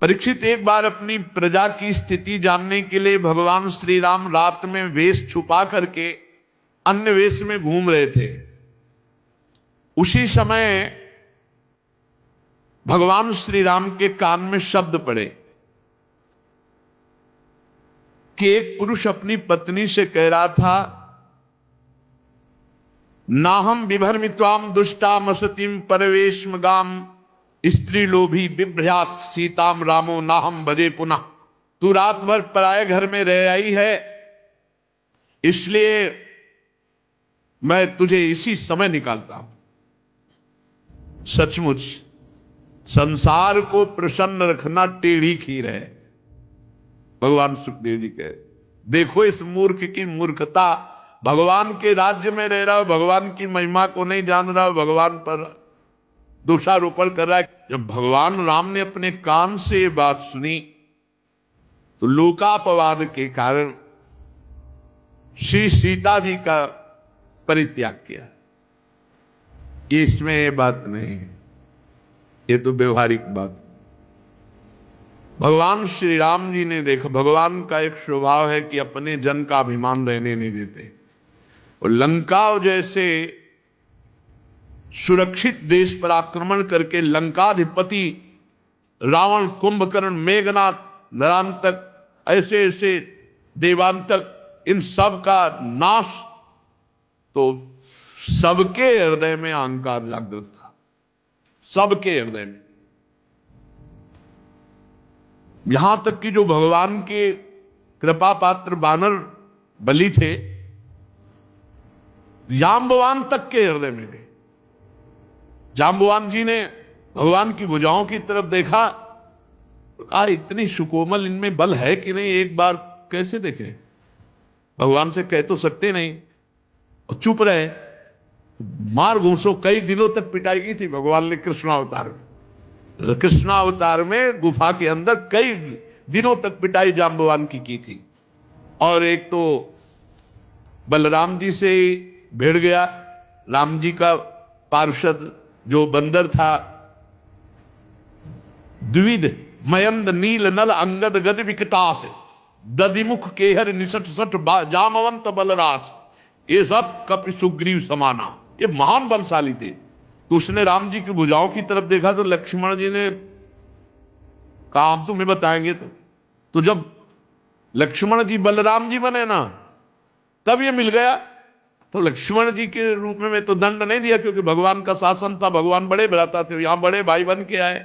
परीक्षित, एक बार अपनी प्रजा की स्थिति जानने के लिए भगवान श्री राम रात में वेश छुपा करके अन्य वेश में घूम रहे थे। उसी समय भगवान श्री राम के कान में शब्द पड़े कि एक पुरुष अपनी पत्नी से कह रहा था, नाहम विभर्मित्वाम दुष्टाम असतीम परवेशम गाम स्त्री लोभी बिभ्रयात सीताम रामो नाहम भजे पुनः। तू रात भर पराये घर में रह आई है, इसलिए मैं तुझे इसी समय निकालता हूं। सचमुच संसार को प्रसन्न रखना टेढ़ी खीर है। भगवान सुखदेव जी कहे, देखो इस मूर्ख की मूर्खता, भगवान के राज्य में रह रहा हो, भगवान की महिमा को नहीं जान रहा हो, भगवान पर दोषारोपण कर रहा है। जब भगवान राम ने अपने कान से ये बात सुनी तो लोकापवाद के कारण श्री सीता जी का परित्याग किया। इसमें ये बात नहीं है, ये तो व्यवहारिक बात। भगवान श्री राम जी ने देखा, भगवान का एक स्वभाव है कि अपने जन का अभिमान रहने नहीं देते। और लंका जैसे सुरक्षित देश पर आक्रमण करके लंकाधिपति रावण, कुंभकर्ण, मेघनाथ, नरांतक, ऐसे ऐसे देवांतक, इन सब का नाश, तो सबके हृदय में अहंकार जागृत था, सबके हृदय में। यहां तक कि जो भगवान के कृपा पात्र वानर बलि थे, जांबवान तक के हृदय में गए। जांबवान जी ने भगवान की भुजाओं की तरफ देखा, कहा इतनी सुकोमल इनमें बल है कि नहीं, एक बार कैसे देखें। भगवान से कह तो सकते नहीं और चुप रहे। मार घूसो, कई दिनों तक पिटाई की थी भगवान ने कृष्णावतार में। कृष्णावतार में गुफा के अंदर कई दिनों तक पिटाई जांबवान की थी। और एक तो बलराम जी से भिड़ गया, राम जी का पार्षद जो बंदर था, द्विविध मयंद नील नल अंगद गद विकटास दधिमुख केहर निसट सठ जामवंत बलरास, ये सब कपि सुग्रीव समाना, ये महान बलशाली थे। तो उसने राम जी की भुजाओं की तरफ देखा तो लक्ष्मण जी ने कहा हम तुम्हें बताएंगे। तो जब लक्ष्मण जी बलराम जी बने ना, तब ये मिल गया। तो लक्ष्मण जी के रूप में तो दंड नहीं दिया, क्योंकि भगवान का शासन था, भगवान बड़े भ्राता थे, यहां बड़े भाई बन के आए।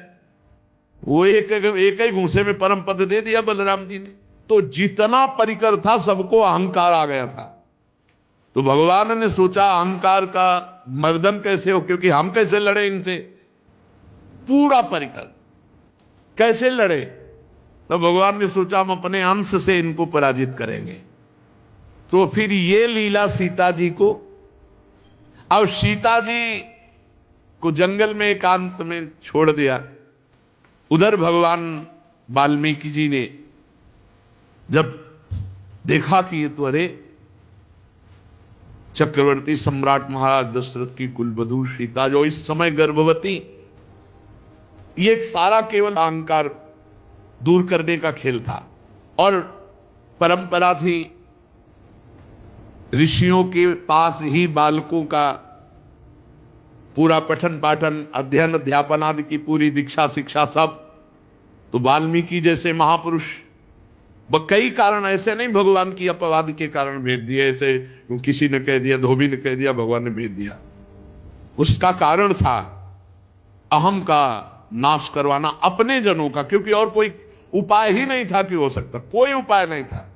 वो एक ही घूंसे में परम पद दे दिया बलराम जी ने। तो जितना परिकर था सबको अहंकार आ गया था। तो भगवान ने सोचा अहंकार का मर्दन कैसे हो, क्योंकि हम कैसे लड़े इनसे, पूरा परिकर कैसे लड़े। तो भगवान ने सोचा हम अपने अंश से इनको पराजित करेंगे। तो फिर ये लीला सीता जी को, अब सीता जी को जंगल में एकांत में छोड़ दिया। उधर भगवान वाल्मीकि जी ने जब देखा कि ये तो अरे चक्रवर्ती सम्राट महाराज दशरथ की कुलवधू सीता जो इस समय गर्भवती, ये सारा केवल अहंकार दूर करने का खेल था। और परंपरा थी ऋषियों के पास ही बालकों का पूरा पठन पाठन, अध्ययन, अध्यापन आदि की पूरी दीक्षा शिक्षा सब। तो वाल्मीकि जैसे महापुरुष, कई कारण ऐसे नहीं भगवान की अपवाद के कारण भेज दिए, ऐसे किसी ने कह दिया, धोबी ने कह दिया, भगवान ने भेज दिया। उसका कारण था अहम का नाश करवाना अपने जनों का, क्योंकि और कोई उपाय ही नहीं था कि हो सकता, कोई उपाय नहीं था।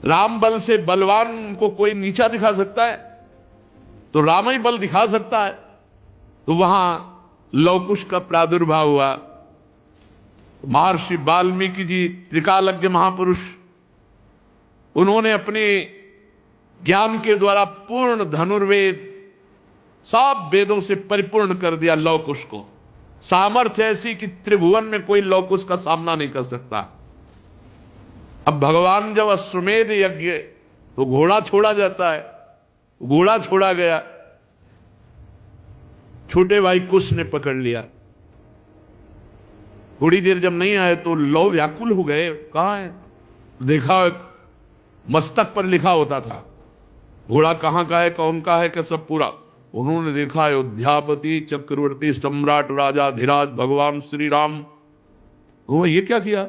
राम बल से बलवान को कोई नीचा दिखा सकता है तो राम ही बल दिखा सकता है। तो वहां लवकुश का प्रादुर्भाव हुआ। महर्षि वाल्मीकि जी त्रिकालज्ञ महापुरुष, उन्होंने अपने ज्ञान के द्वारा पूर्ण धनुर्वेद, सब वेदों से परिपूर्ण कर दिया लवकुश को। सामर्थ्य ऐसी कि त्रिभुवन में कोई लवकुश का सामना नहीं कर सकता। अब भगवान जब अश्वमेध यज्ञ, तो घोड़ा छोड़ा जाता है, घोड़ा छोड़ा गया, छोटे भाई कुश ने पकड़ लिया। थोड़ी देर जब नहीं आए तो लौ व्याकुल हो गए, कहाँ है? देखा मस्तक पर लिखा होता था घोड़ा कहाँ का है, कौन का है, क्या सब पूरा। उन्होंने देखा अयोध्यापति चक्रवर्ती सम्राट राजा धीराज भगवान श्री राम। वो ये क्या किया?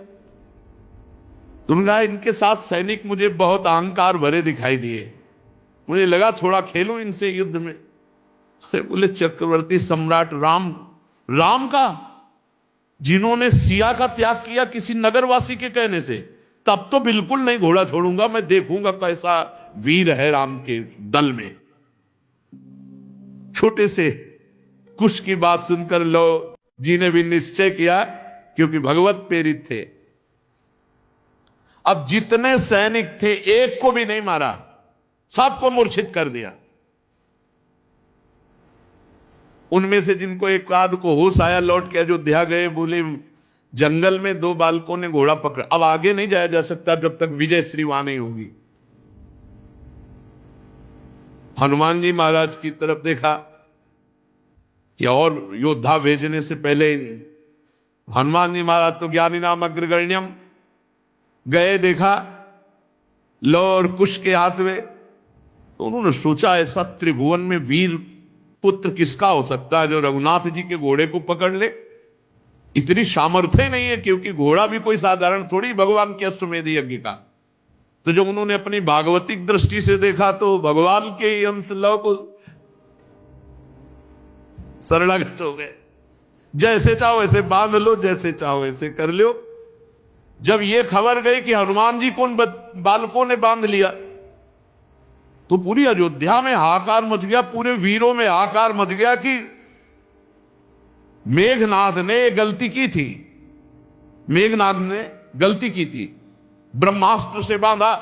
तुमने कहा इनके साथ सैनिक मुझे बहुत अहंकार भरे दिखाई दिए, मुझे लगा थोड़ा खेलूं इनसे युद्ध में। बोले चक्रवर्ती सम्राट राम, राम का, जिन्होंने सिया का त्याग किया किसी नगरवासी के कहने से, तब तो बिल्कुल नहीं घोड़ा छोड़ूंगा, मैं देखूंगा कैसा वीर है राम के दल में। छोटे से कुश की बात सुनकर लो जी ने भी निश्चय किया, क्योंकि भगवत प्रेरित थे। अब जितने सैनिक थे एक को भी नहीं मारा, सबको मूर्छित कर दिया। उनमें से जिनको एक आध को होश आया लौट के अयोध्या गए, बोले जंगल में 2 बालकों ने घोड़ा पकड़ा, अब आगे नहीं जाया जा सकता जब तक विजय श्री वहां नहीं होगी। हनुमान जी महाराज की तरफ देखा कि और योद्धा भेजने से पहले हनुमान जी महाराज तो ज्ञानी नाम अग्रगण्यम गए, देखा लो और कुश के हाथ में, तो उन्होंने सोचा ऐसा त्रिभुवन में वीर पुत्र किसका हो सकता है जो रघुनाथ जी के घोड़े को पकड़ ले। इतनी सामर्थ्य नहीं है, क्योंकि घोड़ा भी कोई साधारण थोड़ी भगवान के अश्वमेध यज्ञ का। तो जब उन्होंने अपनी भागवतिक दृष्टि से देखा तो भगवान के ही अंश लव को शरणागत हो गए। जैसे चाहो वैसे बांध लो, जैसे चाहो वैसे कर लो। जब ये खबर गई कि हनुमान जी को बालकों ने बांध लिया, तो पूरी अयोध्या में हाहाकार मच गया, पूरे वीरों में हाहाकार मच गया कि मेघनाथ ने गलती की थी, मेघनाथ ने गलती की थी, ब्रह्मास्त्र से बांधा।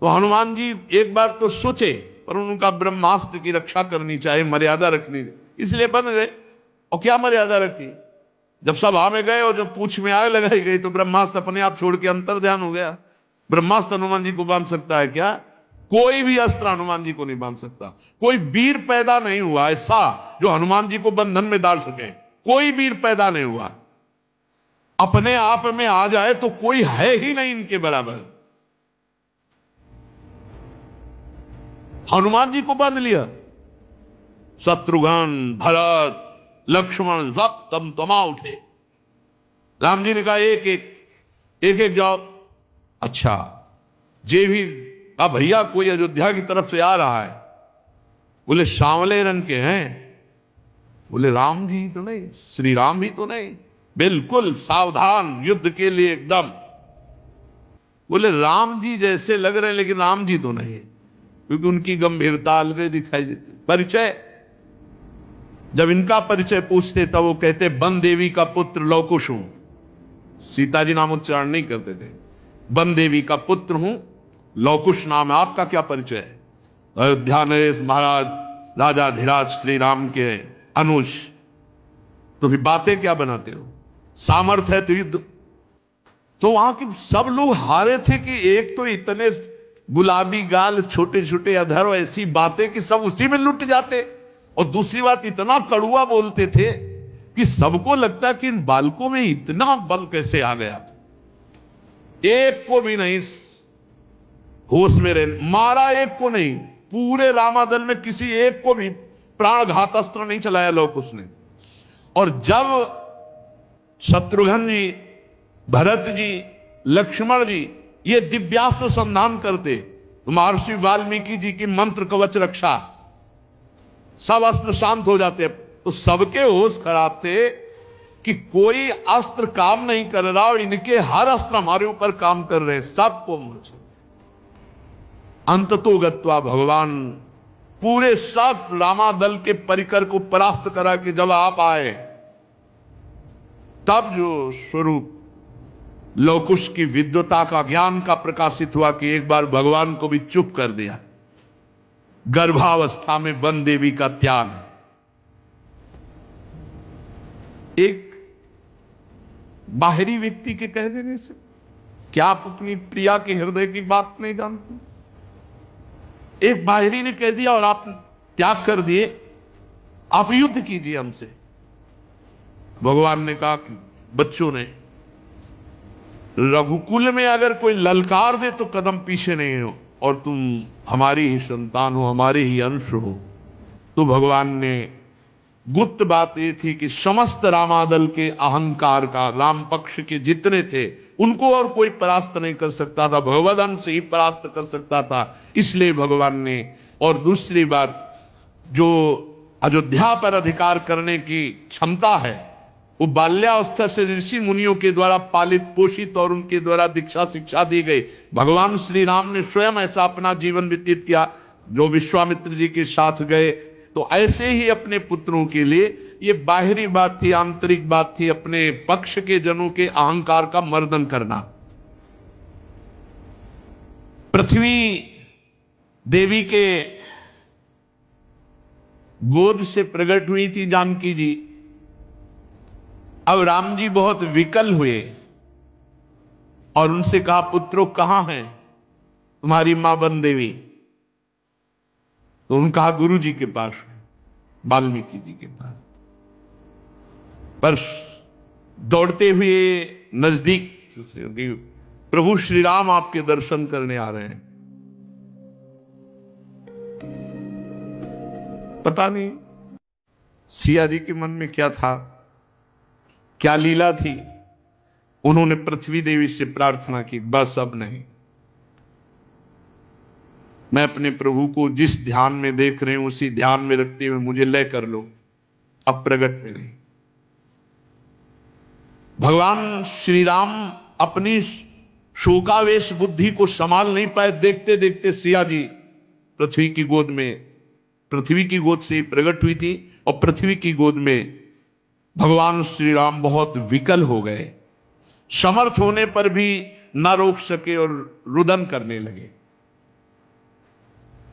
तो हनुमान जी एक बार तो सोचे, पर उनका ब्रह्मास्त्र की रक्षा करनी चाहिए, मर्यादा रखनी, इसलिए बंध गए। और क्या मर्यादा रखी? जब सभा में गए और जब पूंछ में आग लगाई गई तो ब्रह्मास्त्र अपने आप छोड़ के अंतर ध्यान हो गया। ब्रह्मास्त्र हनुमान जी को बांध सकता है क्या? कोई भी अस्त्र हनुमान जी को नहीं बांध सकता। कोई वीर पैदा नहीं हुआ ऐसा जो हनुमान जी को बंधन में डाल सके, कोई वीर पैदा नहीं हुआ। अपने आप में आ जाए तो कोई है ही नहीं इनके बराबर। हनुमान जी को बांध लिया, शत्रुघ्न भरत लक्ष्मण सब तमा उठे। राम जी ने कहा एक एक जाओ। अच्छा जे भी भैया कोई अयोध्या की तरफ से आ रहा है। बोले सांवले रंग के हैं। बोले राम जी तो नहीं, श्री राम भी तो नहीं, बिल्कुल सावधान युद्ध के लिए एकदम। बोले राम जी जैसे लग रहे हैं लेकिन राम जी तो नहीं, क्योंकि उनकी गंभीरता अलग दिखाई देती। परिचय जब इनका परिचय पूछते तब वो कहते वन देवी का पुत्र लवकुश हूं। सीता जी नाम उच्चारण नहीं करते थे। वन देवी का पुत्र हूं, लवकुश नाम है। आपका क्या परिचय है? अयोध्या नरेश महाराज राजा धीराज श्री राम के अनुज। तो भी बातें क्या बनाते हो? सामर्थ्य है तो युद्ध। तो वहां के सब लोग हारे थे कि एक तो इतने गुलाबी गाल, छोटे छोटे अधर, ऐसी बातें कि सब उसी में लुट जाते, और दूसरी बात इतना कड़ुआ बोलते थे कि सबको लगता कि इन बालकों में इतना बल कैसे आ गया। एक को भी नहीं होश में रहे, मारा एक को नहीं, पूरे रामादल में किसी एक को भी प्राणघात अस्त्र नहीं चलाया लवकुश ने। और जब शत्रुघ्न जी, भरत जी, लक्ष्मण जी ये दिव्यास्त्र संधान करते तो महर्षि वाल्मीकि जी की मंत्र कवच रक्षा, सब अस्त्र शांत हो जाते। तो सबके होश खराब थे कि कोई अस्त्र काम नहीं कर रहा और इनके हर अस्त्र हमारे ऊपर काम कर रहे हैं, सबको मूर्छित। अंततो गत्वा भगवान पूरे सब रामादल के परिकर को परास्त करा के जब आप आए, तब जो स्वरूप लवकुश की विद्वता का, ज्ञान का प्रकाशित हुआ कि एक बार भगवान को भी चुप कर दिया। गर्भावस्था में वन देवी का त्याग। एक बाहरी व्यक्ति के कह देने से क्या आप अपनी प्रिया के हृदय की बात नहीं जानते? एक बाहरी ने कह दिया और आप त्याग कर दिए, आप युद्ध कीजिए हमसे। भगवान ने कहा कि बच्चों ने। रघुकुल में अगर कोई ललकार दे तो कदम पीछे नहीं हो, और तुम हमारी ही संतान हो, हमारे ही अंश हो। तो भगवान ने, गुप्त बात ये थी कि समस्त रामादल के अहंकार का, राम पक्ष के जितने थे, उनको और कोई परास्त नहीं कर सकता था, भगवद अंश ही परास्त कर सकता था। इसलिए भगवान ने, और दूसरी बात, जो अयोध्या पर अधिकार करने की क्षमता है, वो बाल्यावस्था से ऋषि मुनियों के द्वारा पालित पोषित और उनके द्वारा दीक्षा शिक्षा दी गई। भगवान श्री राम ने स्वयं ऐसा अपना जीवन व्यतीत किया, जो विश्वामित्र जी के साथ गए। तो ऐसे ही अपने पुत्रों के लिए, ये बाहरी बात थी, आंतरिक बात थी, अपने पक्ष के जनों के अहंकार का मर्दन करना। पृथ्वी देवी के गोद से प्रकट हुई थी जानकी जी। अब राम जी बहुत विकल हुए और उनसे कहा, पुत्रों कहां हैं तुम्हारी मां वन देवी? तो उन्होंने कहा, गुरु जी के पास, वाल्मीकि जी के पास। पर दौड़ते हुए नजदीक, प्रभु श्री राम आपके दर्शन करने आ रहे हैं। पता नहीं सिया जी के मन में क्या था, क्या लीला थी। उन्होंने पृथ्वी देवी से प्रार्थना की, बस अब नहीं, मैं अपने प्रभु को जिस ध्यान में देख रहे हूं उसी ध्यान में रखते हुए मुझे लय कर लो, अब प्रकट में नहीं। भगवान श्री राम अपनी शोकावेश बुद्धि को संभाल नहीं पाए। देखते देखते सिया जी पृथ्वी की गोद में, पृथ्वी की गोद से प्रकट हुई थी, और पृथ्वी की गोद में भगवान श्री राम बहुत विकल हो गए। समर्थ होने पर भी न रोक सके और रुदन करने लगे,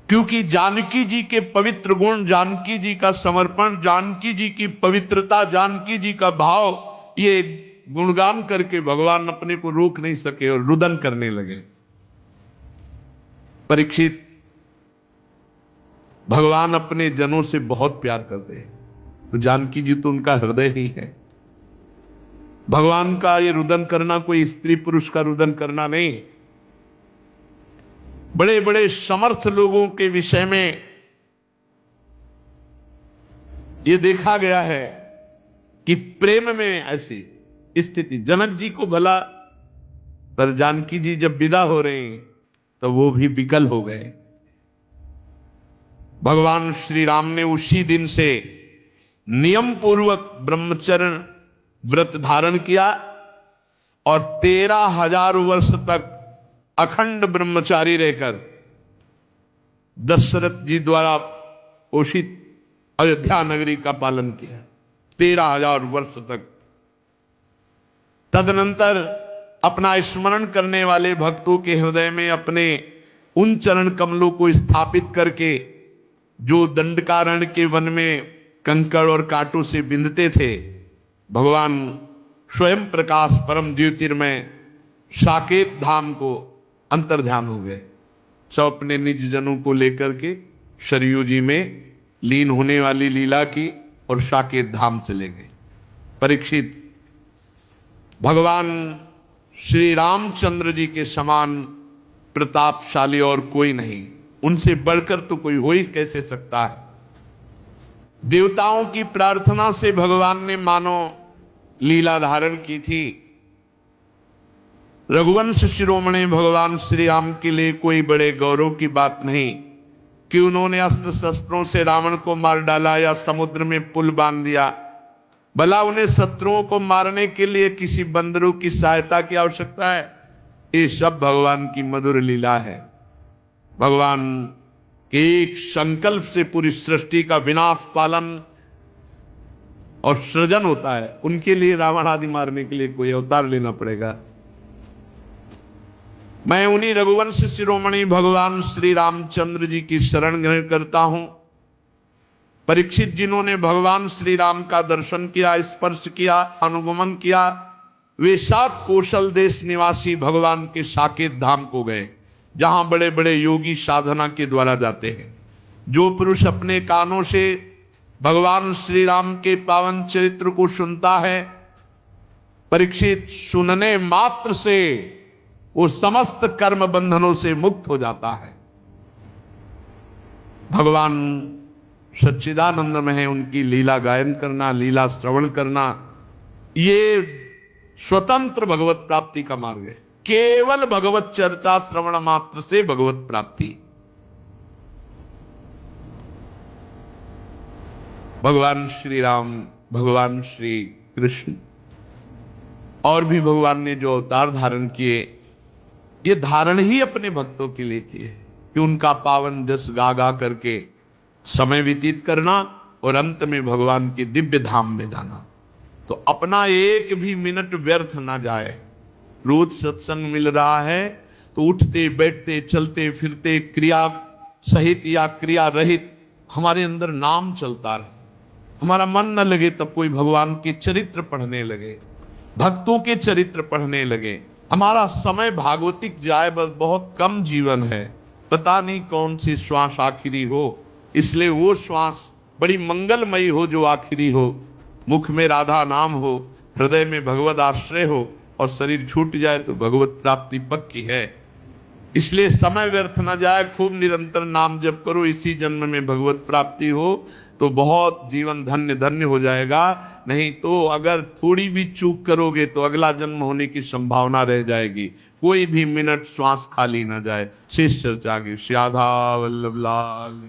क्योंकि जानकी जी के पवित्र गुण, जानकी जी का समर्पण, जानकी जी की पवित्रता, जानकी जी का भाव, ये गुणगान करके भगवान अपने को रोक नहीं सके और रुदन करने लगे। परीक्षित, भगवान अपने जनों से बहुत प्यार करते हैं, तो जानकी जी तो उनका हृदय ही है। भगवान का ये रुदन करना कोई स्त्री पुरुष का रुदन करना नहीं। बड़े बड़े समर्थ लोगों के विषय में यह देखा गया है कि प्रेम में ऐसी स्थिति, जनक जी को भला, पर जानकी जी जब विदा हो रहे हैं तो वो भी विकल हो गए। भगवान श्री राम ने उसी दिन से नियम पूर्वक ब्रह्मचर्य व्रत धारण किया और 13,000 वर्ष तक अखंड ब्रह्मचारी रहकर दशरथ जी द्वारा पोषित अयोध्या नगरी का पालन किया 13,000 वर्ष तक। तदनंतर अपना स्मरण करने वाले भक्तों के हृदय में अपने उन चरण कमलों को स्थापित करके, जो दंडकारण्य के वन में कंकड़ और कांटों से बिंधते थे, भगवान स्वयं प्रकाश परम ज्योतिर्मय साकेत धाम को अंतर्ध्यान हो गए। सब अपने निज जनों को लेकर के सरयू जी में लीन होने वाली लीला की और साकेत धाम चले गए। परीक्षित, भगवान श्री रामचंद्र जी के समान प्रतापशाली और कोई नहीं, उनसे बढ़कर तो कोई हो ही कैसे सकता है। देवताओं की प्रार्थना से भगवान ने मानो लीला धारण की थी। रघुवंश शिरोमणि भगवान श्री राम के लिए कोई बड़े गौरव की बात नहीं कि उन्होंने अस्त्र शस्त्रों से रावण को मार डाला या समुद्र में पुल बांध दिया। भला उन्हें शत्रुओं को मारने के लिए किसी बंदरों की सहायता की आवश्यकता है? ये सब भगवान की मधुर लीला है। भगवान के एक संकल्प से पूरी सृष्टि का विनाश, पालन और सृजन होता है। उनके लिए रावण आदि मारने के लिए कोई अवतार लेना पड़ेगा? मैं उन्हीं रघुवंश शिरोमणि भगवान श्री रामचंद्र जी की शरण ग्रहण करता हूं। परीक्षित, जिन्होंने भगवान श्री राम का दर्शन किया, स्पर्श किया, अनुगमन किया, वे सब कौशल देश निवासी भगवान के साकेत धाम को गए, जहां बड़े बड़े योगी साधना के द्वारा जाते हैं। जो पुरुष अपने कानों से भगवान श्री राम के पावन चरित्र को सुनता है, परीक्षित सुनने मात्र से वो समस्त कर्म बंधनों से मुक्त हो जाता है। भगवान सच्चिदानंद में है, उनकी लीला गायन करना, लीला श्रवण करना, ये स्वतंत्र भगवत प्राप्ति का मार्ग है। केवल भगवत चर्चा श्रवण मात्र से भगवत प्राप्ति। भगवान श्री राम, भगवान श्री कृष्ण और भी भगवान ने जो अवतार धारण किए, ये धारण ही अपने भक्तों के लिए किए कि उनका पावन जस गा गा करके समय व्यतीत करना और अंत में भगवान के दिव्य धाम में जाना। तो अपना एक भी मिनट व्यर्थ ना जाए। रोज सत्संग मिल रहा है तो उठते बैठते चलते फिरते क्रिया सहित या क्रिया रहित हमारे अंदर नाम चलता रहे। हमारा मन न लगे तब कोई भगवान के चरित्र पढ़ने लगे, भक्तों के चरित्र पढ़ने लगे। हमारा समय भागवतिक जाए, बस बहुत कम जीवन है, पता नहीं कौन सी श्वास आखिरी हो, इसलिए वो श्वास बड़ी मंगलमयी हो जो आखिरी हो। मुख में राधा नाम हो, हृदय में भगवत आश्रय हो और शरीर छूट जाए तो भगवत प्राप्ति पक्की है। इसलिए समय व्यर्थ न जाए, खूब निरंतर नाम जप करो, इसी जन्म में भगवत प्राप्ति हो तो बहुत जीवन धन्य धन्य हो जाएगा। नहीं तो अगर थोड़ी भी चूक करोगे तो अगला जन्म होने की संभावना रह जाएगी। कोई भी मिनट श्वास खाली ना जाए। शेष चर्चा की। श्री राधा वल्लभ लाल।